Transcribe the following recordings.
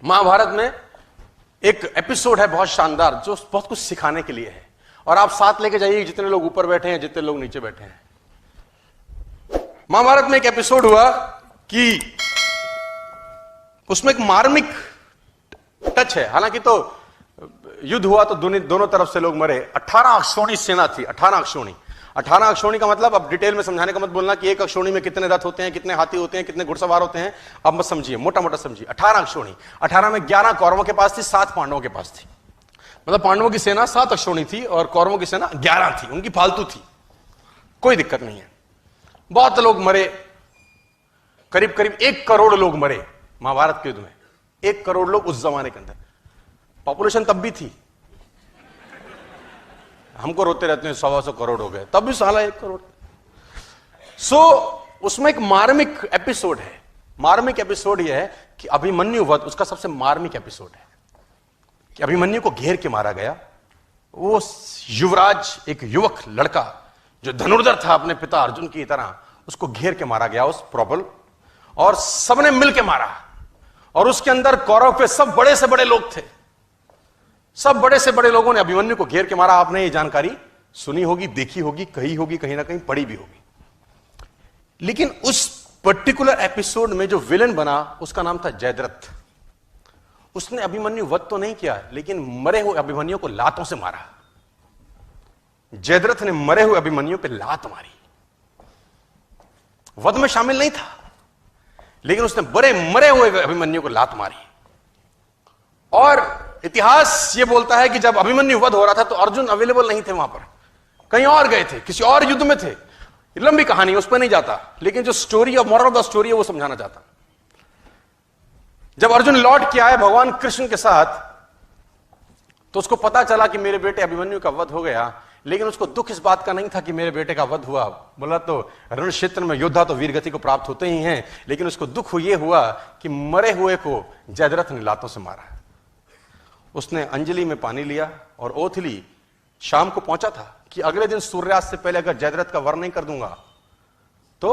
महाभारत में एक एपिसोड है बहुत शानदार जो बहुत कुछ सिखाने के लिए है, और आप साथ लेके जाइए जितने लोग ऊपर बैठे हैं, जितने लोग नीचे बैठे हैं। महाभारत में एक एपिसोड हुआ कि उसमें एक मार्मिक टच है। हालांकि तो युद्ध हुआ तो दोनों तरफ से लोग मरे। 18 अक्षौणी सेना थी। 18 अक्षौणी। 18 अक्षौणी का मतलब, अब डिटेल में समझाने का मत बोलना कि एक अक्षौणी में कितने रथ होते हैं, कितने हाथी होते हैं, कितने घुड़सवार होते हैं, अब मत समझिए, मोटा मोटा समझिए। 18 अक्षौणी। 18 में 11 कौरवों के पास थी, 7 पांडवों के पास थी। मतलब पांडवों की सेना 7 अक्षौणी थी और कौरवों की सेना 11 थी। उनकी फालतू थी, कोई दिक्कत नहीं है। बहुत लोग मरे, करीब करीब 1 करोड़ लोग मरे महाभारत के युद्ध में। 1 करोड़ लोग उस जमाने के अंदर। पॉपुलेशन तब भी थी, हमको रोते रहते हैं 100 करोड़ हो गए, तब भी साला 1 करोड़। उसमें एक मार्मिक एपिसोड है। मार्मिक एपिसोड यह है कि अभिमन्यु वध उसका सबसे मार्मिक एपिसोड है कि अभिमन्यु को घेर के मारा गया। वो युवराज, एक युवक लड़का जो धनुर्धर था अपने पिता अर्जुन की तरह, उसको घेर के मारा गया उस प्रबल, और सबने मिलके मारा। और उसके अंदर कौरव पे सब बड़े से बड़े लोग थे। सब बड़े से बड़े लोगों ने अभिमन्यु को घेर के मारा। आपने ये जानकारी सुनी होगी, देखी होगी, कही होगी, कहीं ना कहीं पढ़ी भी होगी। लेकिन उस पर्टिकुलर एपिसोड में जो विलन बना उसका नाम था जयद्रथ। उसने अभिमन्यु वध तो नहीं किया, लेकिन मरे हुए अभिमन्यु को लातों से मारा। जयद्रथ ने मरे हुए अभिमन्यु पे लात मारी। वध में शामिल नहीं था, लेकिन उसने मरे हुए अभिमन्यु को लात मारी। और इतिहास यह बोलता है कि जब अभिमन्यु वध हो रहा था तो अर्जुन अवेलेबल नहीं थे, वहां पर कहीं और गए थे, किसी और युद्ध में थे। लंबी कहानी, उस पर नहीं जाता, लेकिन जो story of moral of the story है वो समझाना चाहता। जब अर्जुन लौट के आए भगवान कृष्ण के साथ, तो उसको पता चला कि मेरे बेटे अभिमन्यु का वध हो गया। लेकिन उसको दुख इस बात का नहीं था कि मेरे बेटे का वध हुआ। बोला तो रण क्षेत्र में योद्धा तो वीरगति को प्राप्त होते ही हैं, लेकिन उसको दुख यह हुआ कि मरे हुए को जयद्रथ ने लातों से मारा। उसने अंजलि में पानी लिया और ओथ ली। शाम को पहुंचा था कि अगले दिन सूर्यास्त से पहले अगर जयद्रथ का वर्ण नहीं कर दूंगा तो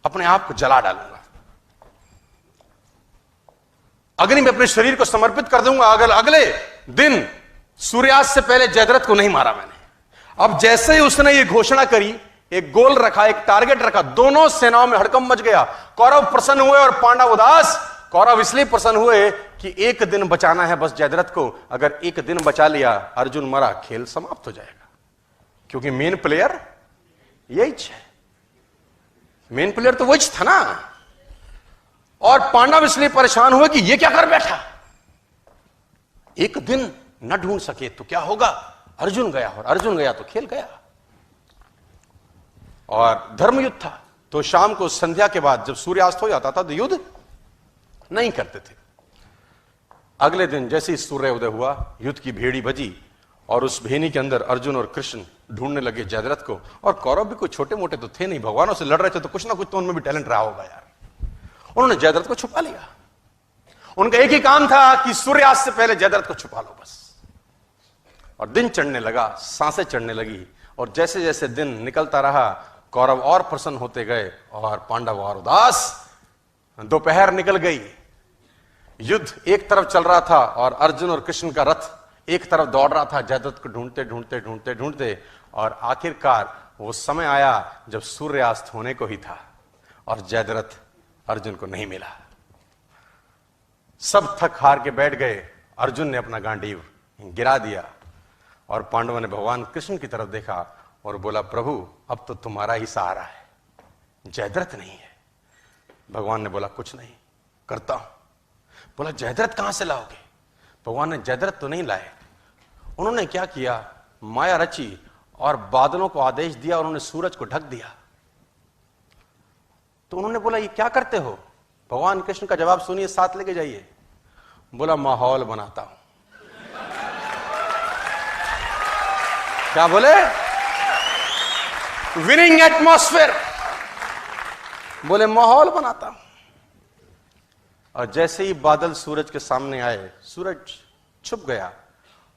अपने आप को जला डालूंगा, अग्नि में अपने शरीर को समर्पित कर दूंगा अगर अगले दिन सूर्यास्त से पहले जयद्रथ को नहीं मारा मैंने। अब जैसे ही उसने ये घोषणा करी, एक गोल रखा, एक टारगेट रखा, दोनों सेनाओं में हड़कंप मच गया। कौरव प्रसन्न हुए और पांडव उदास। कौरव इसलिए प्रसन्न हुए कि एक दिन बचाना है बस जयद्रथ को। अगर एक दिन बचा लिया, अर्जुन मरा, खेल समाप्त हो जाएगा, क्योंकि मेन प्लेयर यही है। मेन प्लेयर तो वही था ना। और पांडव इसलिए परेशान हुए कि ये क्या कर बैठा, एक दिन न ढूंढ सके तो क्या होगा। अर्जुन गया, और अर्जुन गया तो खेल गया। और धर्मयुद्ध था, तो शाम को संध्या के बाद जब सूर्यास्त हो जाता था तो युद्ध नहीं करते थे। अगले दिन जैसे ही सूर्य उदय हुआ, युद्ध की भेड़ी बजी, और उस भेनी के अंदर अर्जुन और कृष्ण ढूंढने लगे जयद्रथ को। और कौरव भी कोई छोटे मोटे तो थे नहीं, भगवानों से लड़ रहे थे, तो कुछ ना कुछ तो उनमें भी टैलेंट रहा होगा यार। उन्होंने जयद्रथ को छुपा लिया। उनका एक ही काम था कि सूर्यास्त से पहले जयद्रथ को छुपा लो बस। और दिन चढ़ने लगा, सांसें चढ़ने लगी, और जैसे जैसे दिन निकलता रहा कौरव और प्रसन्न होते गए और पांडव और उदास। दोपहर निकल गई, युद्ध एक तरफ चल रहा था और अर्जुन और कृष्ण का रथ एक तरफ दौड़ रहा था जयद्रथ को ढूंढते ढूंढते ढूंढते ढूंढते। और आखिरकार वो समय आया जब सूर्यास्त होने को ही था और जयद्रथ अर्जुन को नहीं मिला। सब थक हार के बैठ गए। अर्जुन ने अपना गांडीव गिरा दिया और पांडवों ने भगवान कृष्ण की तरफ देखा और बोला, प्रभु अब तो तुम्हारा ही सहारा है, जयद्रथ नहीं है। भगवान ने बोला, कुछ नहीं, करता हूं। बोला, जयद्रथ कहां से लाओगे। भगवान ने जयद्रथ तो नहीं लाए। उन्होंने क्या किया, माया रची और बादलों को आदेश दिया, उन्होंने सूरज को ढक दिया। तो उन्होंने बोला, ये क्या करते हो। भगवान कृष्ण का जवाब सुनिए, साथ लेके जाइए। बोला, माहौल बनाता हूं। क्या बोले, विनिंग एटमॉस्फेयर। बोले, माहौल बनाता हूं। और जैसे ही बादल सूरज के सामने आए, सूरज छुप गया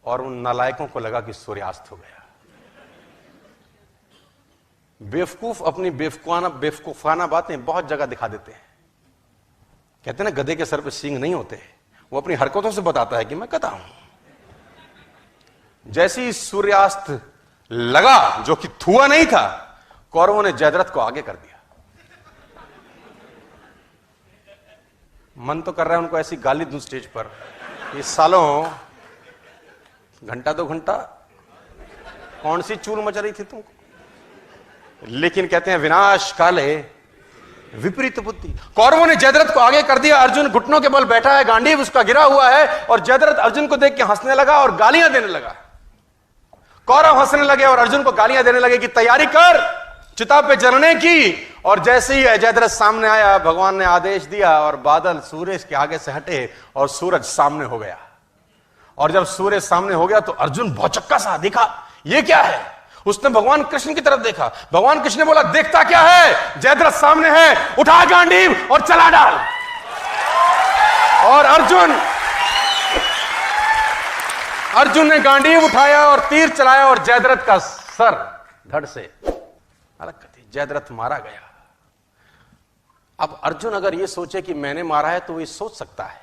और उन नालायकों को लगा कि सूर्यास्त हो गया। बेवकूफ अपनी बेवकूफाना बातें बहुत जगह दिखा देते हैं। कहते हैं ना गधे के सर पे सींग नहीं होते, वो अपनी हरकतों से बताता है कि मैं गधा हूं। जैसे ही सूर्यास्त लगा, जो कि थुआ नहीं था, कौरवों ने जयद्रथ को आगे कर दिया। मन तो कर रहा है उनको ऐसी गाली दूं स्टेज पर, इस सालों घंटा 2 घंटा कौन सी चूल मच रही थी तुमको। लेकिन कहते हैं विनाश काले विपरीत बुद्धि। कौरवों ने जयद्रथ को आगे कर दिया। अर्जुन घुटनों के बल बैठा है, गांडीव उसका गिरा हुआ है, और जयद्रथ अर्जुन को देख के हंसने लगा और गालियां देने लगा। कौरव हंसने लगे और अर्जुन को गालियां देने लगे कि तैयारी कर चिता पे जलने की। और जैसे ही जयद्रथ सामने आया, भगवान ने आदेश दिया और बादल सूरज के आगे से हटे और सूरज सामने हो गया। और जब सूरज सामने हो गया तो अर्जुन भौचक्का सा देखा, ये क्या है। उसने भगवान कृष्ण की तरफ देखा। भगवान कृष्ण ने बोला, देखता क्या है, जयद्रथ सामने है, उठा गांडीव और चला डाल। और अर्जुन ने गांडीव उठाया और तीर चलाया और जयद्रथ का सर धड़ से अलग कर दिया। जयद्रथ मारा गया। अब अर्जुन अगर ये सोचे कि मैंने मारा है तो ये सोच सकता है,